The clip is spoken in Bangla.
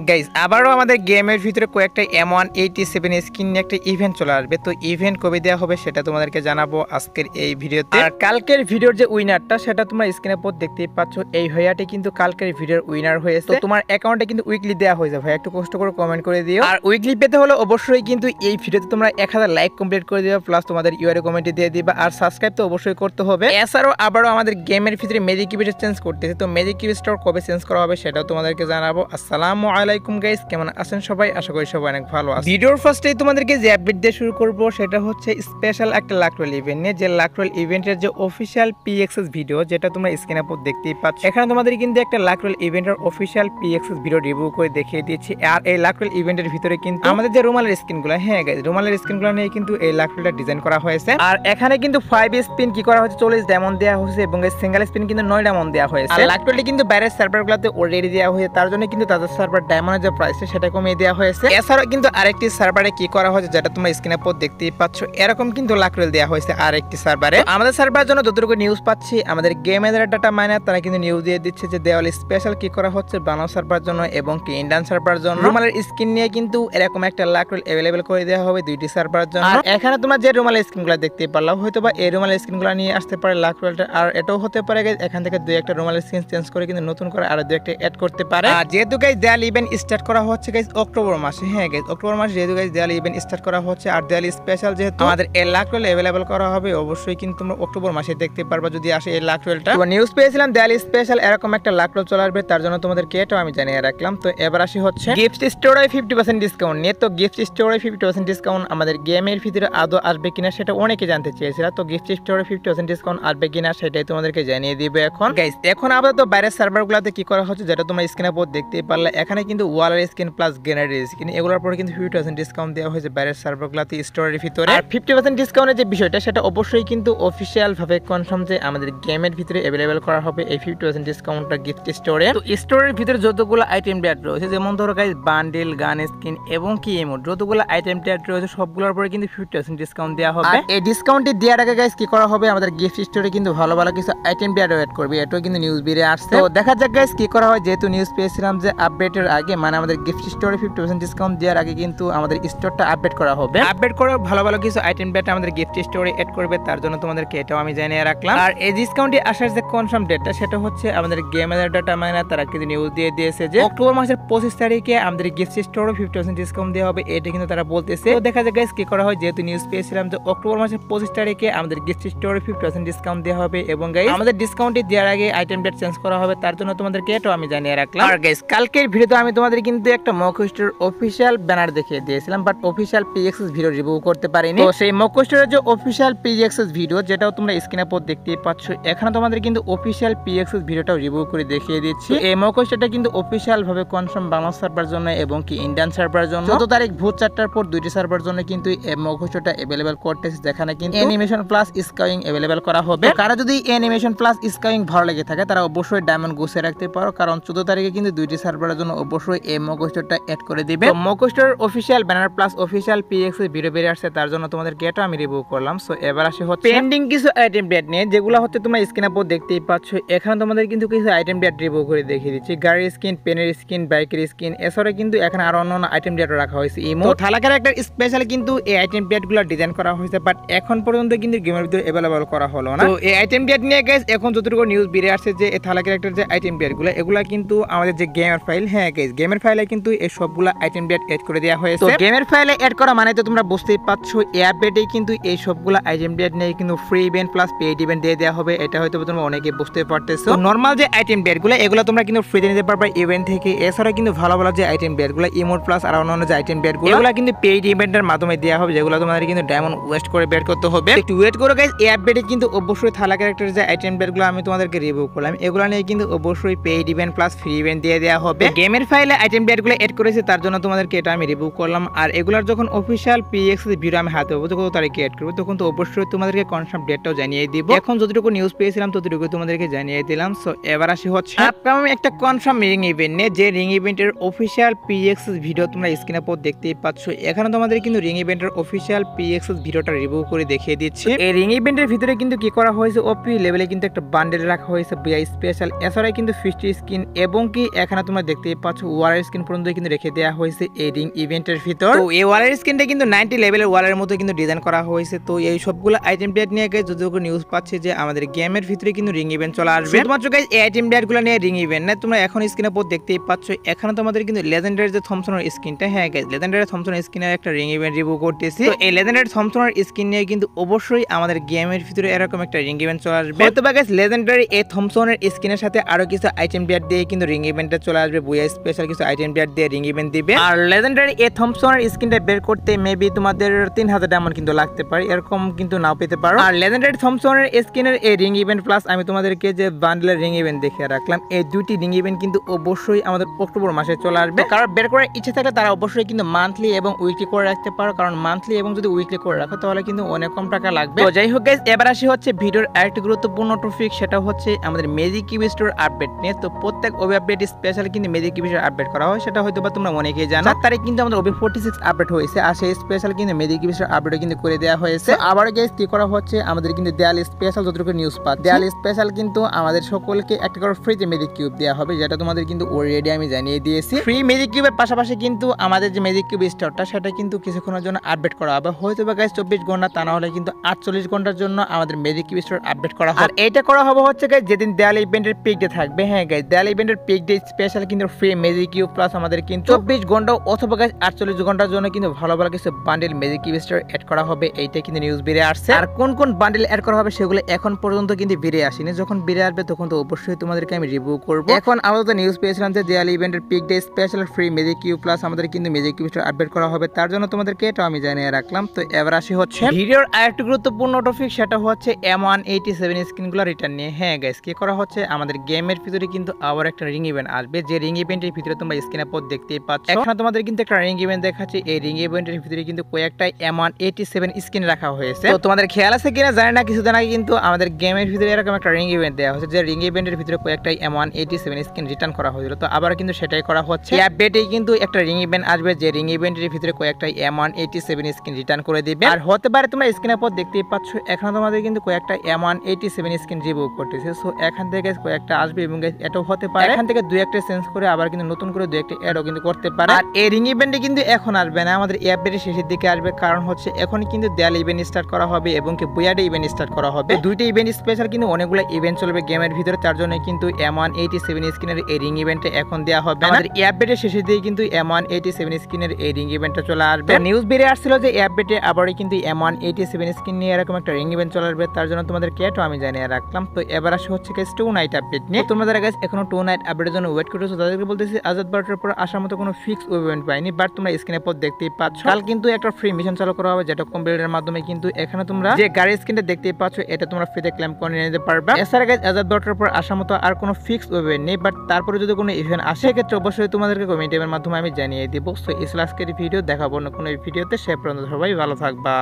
গাইজ আবারও আমাদের গেমের ভিতরে কয়েকটা M187 স্কিন নিয়ে একটা ইভেন্ট চলে আসবে। তো ইভেন্ট কবে দেওয়া হবে সেটা তোমাদেরকে জানাবো আজকের এই ভিডিওতে। আর কালকের ভিডিওর যে উইনারটা সেটা তোমরা স্ক্রিনের উপর দেখতেই পাচ্ছ। এই ভাইয়াটি কিন্তু কালকের ভিডিওর উইনার হয়েছে। তো তোমার অ্যাকাউন্টে কিন্তু উইকলি দেওয়া হয়েছে। ভাই একটু কষ্ট করে কমেন্ট করে দিও। আর উইকলি পেতে হলে অবশ্যই কিন্তু এই ভিডিওতে তোমরা 1000 লাইক কমপ্লিট করে দিও, প্লাস তোমাদের ইউআরএ কমেন্টে দিয়ে দিবা। আর সাবস্ক্রাইব তো অবশ্যই করতে হবে। এছাড়াও আবারও আমাদের গেমের ভিতরে ম্যাজিক কিউবিটা চেঞ্জ করতেছে। তো ম্যাজিক কিউবিটা কবে চেঞ্জ করা হবে সেটাও তোমাদেরকে জানাবো। আসসালামু আলাইকুম গাইস, কেমন আছেন সবাই? আশা করি সবাই অনেক ভালো আছে। ভিডিওর ফার্স্টেই তোমাদেরকে যে আপডেট দিয়ে শুরু করব সেটা হচ্ছে স্পেশাল একটা লাক রোল ইভেন্ট নিয়ে। যে লাক রোল ইভেন্টের যে অফিশিয়াল পিএক্সএস ভিডিও যেটা তোমরা স্ক্রিনের উপর দেখতেই পাচ্ছ, এখানে তোমাদের কিন্তু একটা লাক রোল ইভেন্টের অফিশিয়াল পিএক্সএস ভিডিও রিভিউ করে দেখিয়ে দিয়েছি। আর এই লাক রোল ইভেন্টের ভিতরে কিন্তু আমাদের যে রুমালের স্কিনগুলো, হ্যাঁ গাইস, রুমালের স্কিনগুলো নিয়ে কিন্তু এই লাক রোলটা ডিজাইন করা হয়েছে। আর এখানে কিন্তু 5 স্পিন কি করা হয়েছে, 40 ডায়মন্ড দেওয়া হয়েছে এবং সিঙ্গেল স্পিন কিন্তু 9 ডায়মন্ড দেওয়া হয়েছে। আর লাক রোলটি কিন্তু বাইরের সার্ভারগুলোতে অলরেডি দেওয়া হয়েছে, তার জন্য কিন্তু তাদের সার্ভার ডায়মন্ডের যে প্রাইস সেটা কমিয়ে দেওয়া হয়েছে। এছাড়াও কিন্তু আরেকটি সার্ভারে কি করা হয়েছে যেটা তোমরা স্ক্রিনের উপর দেখতেই পাচ্ছ, এরকম কিন্তু লাক রোল দেওয়া হয়েছে আরেকটি সার্ভারে। আমাদের সার্ভারের জন্য যতটুকু নিউজ পাচ্ছি, আমাদের গেমের ডাটা মাইনার তারা কিন্তু নিউজ দিয়ে দিচ্ছে যে দেওয়ালি স্পেশাল কি করা হচ্ছে বাংলা সার্ভারের জন্য এবং কি ইন্ডিয়ান সার্ভারের জন্য রুমালের স্কিন নিয়ে কিন্তু এরকম একটা লাক রোল अवेलेबल করে দেওয়া হবে দুইটি সার্ভারের জন্য। আর এখানে তোমরা যে রুমালের স্কিনগুলো দেখতে পারলাম, হয়তোবা এই রুমালের স্কিনগুলো নিয়ে আসতে পারে লাক রোলটা। আর এটাও হতে পারে গাইস এখান থেকে দুই একটা রুমালের স্কিন চেঞ্জ করে কিন্তু নতুন করে আরো দুই একটা অ্যাড করতে পারে। আর যেহেতু গাইস দেওয়ালি ইভেন্ট স্টার্ট করা হচ্ছে গাইস অক্টোবর মাসে, হ্যাঁ গাইস অক্টোবর মাসে যেহেতু গাইস দেওয়ালি ইভেন্ট স্টার্ট করা হচ্ছে, আর দেওয়ালি স্পেশাল যেহেতু আমাদের এই লাক রোল अवेलेबल করা হবে, অবশ্যই কিন্তু তোমরা অক্টোবর মাসে দেখতে পারবা যদি আসে এই লাক রোলটা। তো নিউজ পেয়েছিলাম দেওয়ালি স্পেশাল এরকম একটা লাক রোল চলে আসবে, তার জন্য তোমাদেরকে এটাও আমি জানিয়ে রাখলাম। তো এবার আসি হচ্ছে গিফট স্টোরে 50% ডিসকাউন্ট নিয়ে। তো গিফট স্টোরে 50% ডিসকাউন্ট আমাদের গেমের ভিতরে আদৌ আসবে কিনা সেটা অনেকে জানতে চেয়েছিল। তো গিফট স্টোরে 50% ডিসকাউন্ট আসবে কিনা সেটাই তোমাদেরকে জানিয়ে দিবে এখন গাইস। এখন আপাতত বাইরের সার্ভারগুলোতে কি করা হচ্ছে যেটা তোমরা স্ক্রিনের উপর দেখতেই পারলে, এখানে কিন্তু ওয়ালের স্কিন প্লাস গ্রেনেডের স্কিন এগুলোর পরে কিন্তু 50% ডিসকাউন্ট দেওয়া হয়েছে বাইরের সার্ভারগুলোতে স্টোরের ভিতরে। আর 50% ডিসকাউন্টের যে বিষয়টা সেটা অবশ্যই কিন্তু অফিশিয়াল ভাবে কনফার্ম যে আমাদের গেমের ভিতরে अवेलेबल করা হবে এই 50% ডিসকাউন্টটা গিফট স্টোরে। তো স্টোরের ভিতরে যতগুলো আইটেম ডেট রয়েছে, যেমন ধরো গাইস বান্ডেল, গান স্কিন এবং কি ইমোট, যতগুলো আইটেম ডেট রয়েছে সবগুলোর পরে কিন্তু 50% ডিসকাউন্ট দেওয়া হবে। আর এই ডিসকাউন্টটি দেওয়ার আগে গাইস কি করা হবে, আমাদের গিফট স্টোরে কিন্তু ভালো ভালো কিছু আইটেম ডেট ওয়েট করবে। এটাও কিন্তু নিউজ বেরিয়ে আসছে। তো দেখা যাক গাইস কি করা হয়। যেহেতু নিউজ পেয়েছিলাম যে আপডেটের আগে, মানে আমাদের গিফট স্টোরে 50% ডিসকাউন্ট দেওয়ার আগে কিন্তু আমাদের স্টোরটা আপডেট করা হবে। আপডেট করে ভালো ভালো কিছু আইটেম ডেট আমাদের গিফট স্টোরে এড করবে, তার জন্য তোমাদেরকে এটাও আমি জানিয়ে রাখলাম। আর এই ডিসকাউন্টটি আসার যে কনফার্ম ডেটটা সেটা হচ্ছে আমাদের গেমের ডাটা মাইনার তারা কিন্তু নিউজ দিয়ে দিয়েছে যে অক্টোবর মাসের 25 তারিখে আমাদের গিফট স্টোরে 50% ডিসকাউন্ট দেওয়া হবে, এটা কিন্তু তারা বলতেছে। তো দেখা যাক গাইস কি করা হয়। যেহেতু নিউজ পেয়েছিলাম যে অক্টোবর মাসের 25 তারিখে আমাদের গিফট স্টোরে 50% ডিসকাউন্ট দেওয়া হবে এবং গাইস আমাদের ডিসকাউন্টটি দেওয়ার আগে আইটেম ডেট চেঞ্জ করা হবে, তার জন্য তোমাদেরকে এটাও আমি জানিয়ে রাখলাম। আর গাইস কালকের ভিডিওতে আমি তোমাদের কিন্তু একটা মক স্টোর অফিশিয়াল ব্যানার দেখিয়ে দিয়েছিলাম, but official PXS video review করতে পারিনি। তো সেই মক স্টোরের যে অফিশিয়াল পিএক্সএস ভিডিও যেটাও তোমরা স্ক্রিনের উপর দেখতেই পাচ্ছ, এখানে তোমাদের কিন্তু অফিশিয়াল পিএক্সএস ভিডিওটাও রিভিউ করে দেখিয়ে দিচ্ছি। এই মক স্টোরটা কিন্তু অফিশিয়াল ভাবে কনফার্ম বাংলা সার্ভার জন্য এবং কি ইন্ডিয়ান সার্ভার জন্য 14 তারিখ ভোর 4টার পর দুইটি সার্ভার জন্য কিন্তু এই মক স্টোরটা अवेलेबल করতেছে, যেখানে কিন্তু অ্যানিমেশন প্লাস স্কাইং अवेलेबल করা হবে। কারা যদি অ্যানিমেশন প্লাস স্কাইং ভালো লেগে থাকে তারা অবশ্যই ডায়মন্ড গুছিয়ে রাখতে পারো, কারণ 14 তারিখে কিন্তু দুইটি সার্ভারের জন্য অবশ্যই এই মক স্টোরটা এড করে দিবে। তো mock store official banner plus official PXS video বেরিয়ে আসছে, তার জন্য তোমাদেরকে এটা আমি রিভিউ করলাম। সো এবার আসি হচ্ছে পেন্ডিং কিছু আইটেম ডেট নিয়ে, যেগুলো হচ্ছে তোমরা স্ক্রিনের উপর দেখতেই পাচ্ছ। এখানে তোমাদের কিন্তু কিছু আইটেম ডেট রিভিউ করে দেখিয়ে দিচ্ছি। গাড়ির স্কিন, পেনের স্কিন, বাইকের স্কিন, এছাড়া কিন্তু এখানে আরো অন্যান্য আইটেম ডেট রাখা হয়েছে। ইমো থালাকার একটা স্পেশাল কিন্তু এই আইটেম ডেটগুলো ডিজাইন করা হয়েছে, বাট এখন পর্যন্ত কিন্তু গেমের ভিতরে अवेलेबल করা হলো না। তো এই আইটেম ডেট নিয়ে গাইস এখন যতটুকু নিউজ বেরিয়ে আসছে যে এই থালাকার একটা যে আইটেম ডেটগুলো এগুলা কিন্তু আমাদের যে গেমের ফাইল, হ্যাঁ গাইস গেমের ফাইলে কিন্তু এই সবগুলা আইটেম ডেট এড করে দেওয়া হয়েছে। তো গেমের ফাইলে এড করা মানে তো তোমরা বুঝতেই পারছো এই আপডেটেই কিন্তু এই সবগুলা আইটেম ডেট নিয়ে কিন্তু free event plus paid event দিয়ে দেওয়া হবে। এটা হয়তো তোমরা অনেকে বুঝতে পারতেছো। নরমাল যে আইটেম ডেটগুলো এগুলো তোমরা কিন্তু ফ্রিতে নিতে পারবে ইভেন্ট থেকে। এছাড়া কিন্তু ভালো ভালো যে আইটেম ডেটগুলো ইমোট প্লাস আর অন্যান্য যে আইটেম ডেটগুলো এগুলো কিন্তু পেইড ইভেন্টের মাধ্যমে দেওয়া হবে, যেগুলো তোমাদের কিন্তু ডায়মন্ড ওয়েস্ট করে বের করতে হবে। একটু ওয়েট করো গাইস। এই আপডেটে কিন্তু অবশ্যই থালা ক্যারেক্টার যে আইটেম ডেটগুলো আমি তোমাদেরকে রিভিউ করলাম এগুলো নিয়ে কিন্তু অবশ্যই paid event plus free event দিয়ে দেওয়া হবে। গেমের ফাইলে আইটেম ডেটগুলো এড করেছে, তার জন্য তোমাদেরকে এটা আমি রিভিউ করলাম। আর এগুলোর যখন অফিশিয়াল পিএক্সএস ভিডিও আমি হাতে পাবো কত তারিখে এড করবো, তখন তো অবশ্যই তোমাদেরকে কনফার্ম ডেটটাও জানিয়ে দিব। এখন যতটুকু নিউজ পেয়েছিলাম ততটুকু তোমাদেরকে জানিয়ে দিলাম। সো এবার আসি হচ্ছে আপকামিং একটা কনফার্ম রিং ইভেন্ট নিয়ে, যে রিং ইভেন্টের অফিশিয়াল পিএক্সএস ভিডিও তোমরা স্ক্রিনের উপর দেখতেই পাচ্ছ। এখানে তোমাদের কিন্তু রিং ইভেন্টের অফিশিয়াল পিএক্সএস ভিডিওটা রিভিউ করে দেখিয়ে দিচ্ছি। এই রিং ইভেন্টের ভিতরে কিন্তু কি করা হয়েছে, ওপি লেভেলে কিন্তু একটা বান্ডেল রাখা হয়েছে বিআই স্পেশাল। এছাড়া কিন্তু 50 স্কিন এবং কি এখানে তোমরা দেখতেই পাচ্ছ ওয়ালের স্কিন পর্যন্ত কিন্তু রেখে দেওয়া হয়েছে এই রিং ইভেন্টের ভিতর। তো এই ওয়ালের স্কিনটা কিন্তু 90 লেভেলের ওয়ালের মতো কিন্তু ডিজাইন করা হয়েছে। তো এই সবগুলো আইটেম ডেট নিয়ে যতটুকু নিউজ পাচ্ছি যে আমাদের গেমের ভিতরে কিন্তু রিং ইভেন্ট চলে আসবে। শুধুমাত্র গাইস এই আইটেম ডেটগুলো নিয়ে রিং ইভেন্ট না, তোমরা এখন স্ক্রিনের উপর দেখতেই পাচ্ছ এখানে তোমাদের কিন্তু লেজেন্ডারি যে থমসনের স্কিনটা, হ্যাঁ গাইস লেজেন্ডারি থমসনের স্কিনের একটা রিং ইভেন্ট রিভিউ করতেছি। তো এই লেজেন্ডারি থমসনের স্কিন নিয়ে কিন্তু অবশ্যই আমাদের গেমের ভিতরে এরকম একটা রিং ইভেন্ট চলে আসবে। হয়তো বা গাইস লেজেন্ডারি এই থমসনের স্কিনের সাথে আরো কিছু আইটেম ডেট দিয়ে কিন্তু রিং ইভেন্টে চলে আসবে। বুয়া স্পেশাল কিছু আইটেম ডেট দিয়ে রিং ইভেন্ট দিবে। আর লেজেন্ডারি এই থমসনের স্কিনটা বের করতে মেবি তোমাদের 3000 ডায়মন্ড কিন্তু লাগতে পারে, এরকম কিন্তু নাও পেতে পারো। আর লেজেন্ডারি থমসনের স্কিনের এই রিং ইভেন্ট প্লাস আমি তোমাদেরকে যে বান্ডেলের রিং ইভেন্ট দেখিয়ে রাখলাম, এই দুইটি রিং ইভেন্ট কিন্তু অবশ্যই আমাদের অক্টোবর মাসে চলে আসবে। কারণ বের করার ইচ্ছে থাকলে তারা অবশ্যই কিন্তু মান্থলি এবং উইকলি করে রাখতে পারো, কারণ মান্থলি এবং যদি উইকলি করে রাখো তাহলে কিন্তু অনেক কম টাকা লাগবে। তো যাই হোক গাইস, এবার আসি হচ্ছে ভিডিওর আরেকটি গুরুত্বপূর্ণ টপিক, সেটা হচ্ছে আমাদের ম্যাজিক কিউব স্টোর আপডেট নিয়ে। তো প্রত্যেক ওবি আপডেট স্পেশাল কিন্তু ম্যাজিক কিউব স্টোর আপডেট করা হয়, সেটা হয়তো বা তোমরা অনেকেই জানো। 4 তারিখ কিন্তু আমাদের ওবি 46 আপডেট হয়েছে, আর সেই স্পেশাল কিন্তু ম্যাজিক কিউব স্টোর আপডেট কিন্তু করে দেওয়া হয়েছে। আবার গাইস কি করা হচ্ছে, আমাদের কিন্তু দেয়াল স্পেশাল যতটুকু নিউজ পাচ্ছি, দেয়াল স্পেশাল কিন্তু আমাদের সকলকে একটা করে ফ্রিতে ম্যাজিক কিউব দেওয়া হবে, যেটা তোমাদের কিন্তু অলরেডি আমি জানিয়ে দিয়েছি। ফ্রি ম্যাজিক কিউবের পাশাপাশি কিন্তু আমাদের যে ম্যাজিক কিউব স্টোরটা সেটা কিন্তু কিছুক্ষণের জন্য আপডেট করা হবে, হয়তো বা গাইস 24 ঘন্টা, তা না হলে কিন্তু 48 ঘন্টার জন্য আমাদের ম্যাজিক কিউব স্টোর আপডেট করা হবে। আর এটা করা হবে হচ্ছে গাইস যেদিন দেয়াল ইভেন্টের পিক ডে থাকবে। হ্যাঁ গাইস, দেয়াল ইভেন্টের পিক ডে স্পেশাল কিন্তু ফ্রি ম্যাজিক কিউব প্লাস আমাদের কিন্তু 24 ঘন্টা অথবা গাইস 48 ঘন্টার জন্য কিন্তু ভালো ভালো কিছু bundle magic cube store add করা হবে, এইটা কিন্তু নিউজ বেরিয়ে আসছে। আর কোন কোন বান্ডেল অ্যাড করা হবে সেগুলো এখন পর্যন্ত কিন্তু বেরিয়ে আসেনি, যখন বেরিয়ে আসবে তখন তো অবশ্যই তোমাদেরকে আমি রিভিউ করব। এখন আপাতত নিউজ পেয়েছিলাম যে দেয়াল ইভেন্টের peak day special free magic cube plus আমাদের কিন্তু ম্যাজিক কিউব স্টোর আপডেট করা হবে, তার জন্য তোমাদেরকে এটা আমি জানিয়ে রাখলাম। তো এবার আসি হচ্ছে ভিডিওর আরেকটি গুরুত্বপূর্ণ টপিক, সেটা হচ্ছে M187 স্কিনগুলো রিটার্ন নিয়ে। হ্যাঁ গাইস, কি করা হচ্ছে, আমাদের গেমের ভিতরে কিন্তু আবার একটা রিং ইভেন্ট আসবে, যে রিং ইভেন্টের ভিতরে তোমরা স্ক্রিনে পর দেখতেই পাচ্ছ। এখানে তোমাদের কিন্তু একটা রিং ইভেন্ট দেখাচ্ছি, এই রিং ইভেন্টের ভিতরে কিন্তু কয়েকটা M187 স্কিন রাখা হয়েছে। তো তোমাদের খেয়াল আছে কিনা জানি না, কিছুদিন আগে কিন্তু আমাদের গেমের ভিতরে এরকম একটা রিং ইভেন্ট দেওয়া হয়েছে, যে রিং ইভেন্টের ভিতরে কয়েকটা M187 স্কিন রিটার্ন করা হয়েছিল। তো আবার কিন্তু সেটাই করা হচ্ছে, এই আপডেটেই কিন্তু একটা রিং ইভেন্ট আসবে, যে রিং ইভেন্টের ভিতরে কয়েকটা M187 স্কিন রিটার্ন করে দিবে। আর হতে পারে তোমরা স্ক্রিনের পর দেখতেই পাচ্ছ এখানে তোমাদের কিন্তু কয়েকটা M187 স্কিন রিভিউ করতেছে। সো এখান থেকে কয়েকটা আসবে এবং এটাও হতে পারে এখান থেকে দুই একটা চেঞ্জ করে আবার কিন্তু নতুন করে দুই একটা অ্যাডও কিন্তু করতে পারে। আর এই রিং ইভেন্টে কিন্তু এখন আসবে না, আমাদের এই আপডেটের শেষের দিকে আসবে, কারণ হচ্ছে এখন কিন্তু দেয়াল ইভেন্ট স্টার্ট করা হবে এবং কি বুয়াডে ইভেন্ট স্টার্ট করা হবে। দুইটা ইভেন্ট স্পেশাল কিন্তু অনেকগুলো ইভেন্ট চলবে গেমের ভিতরে, তার জন্য কিন্তু M187 স্কিনের এই রিং ইভেন্টে এখন দেওয়া হবে। আমাদের এই আপডেটের শেষের দিকে কিন্তু M187 স্কিনের এই রিং ইভেন্টটা চলে আসবে। নিউজ বেরিয়ে আসছিল যে এই আপডেটে আবারই কিন্তু M187 স্কিন নিয়ে এরকম একটা রিং ইভেন্ট চলে আসবে, তার জন্য তোমাদের কেটো আমি জানিয়ে রাখলাম। তো এবার আসে হচ্ছে গাইস 2 নাইট আপডেট নিয়ে। তোমরা যারা গাইস এখনো 2 নাইট আপডেটের জন্য ওয়েট করতেছো তাদেরকে বলতেছি আজাদ বারটার পর আসার মতো কোনো ফিক্স ইভেন্ট পাইনি, বাট তোমরা স্ক্রিনের পর দেখতেই পাচ্ছ কাল কিন্তু একটা ফ্রি মিশন চালু করা হবে, যেটা কম্পিউটারের মাধ্যমে কিন্তু এখানে তোমরা যে গাড়ির স্ক্রিনটা দেখতেই পাচ্ছ এটা তোমরা ফ্রিতে ক্লেম করে নিতে পারবে। এছাড়া গাইস আজাদ বারটার পর আসার মতো আর কোনো ফিক্স ইভেন্ট নেই, বাট তারপরে যদি কোনো ইভেন্ট আসে সেক্ষেত্রে অবশ্যই তোমাদেরকে কমেন্টের মাধ্যমে আমি জানিয়ে দিব। সো এই আজকের ভিডিও দেখাবো না কোনো ভিডিওতে, সে পর্যন্ত সবাই ভালো থাকবা।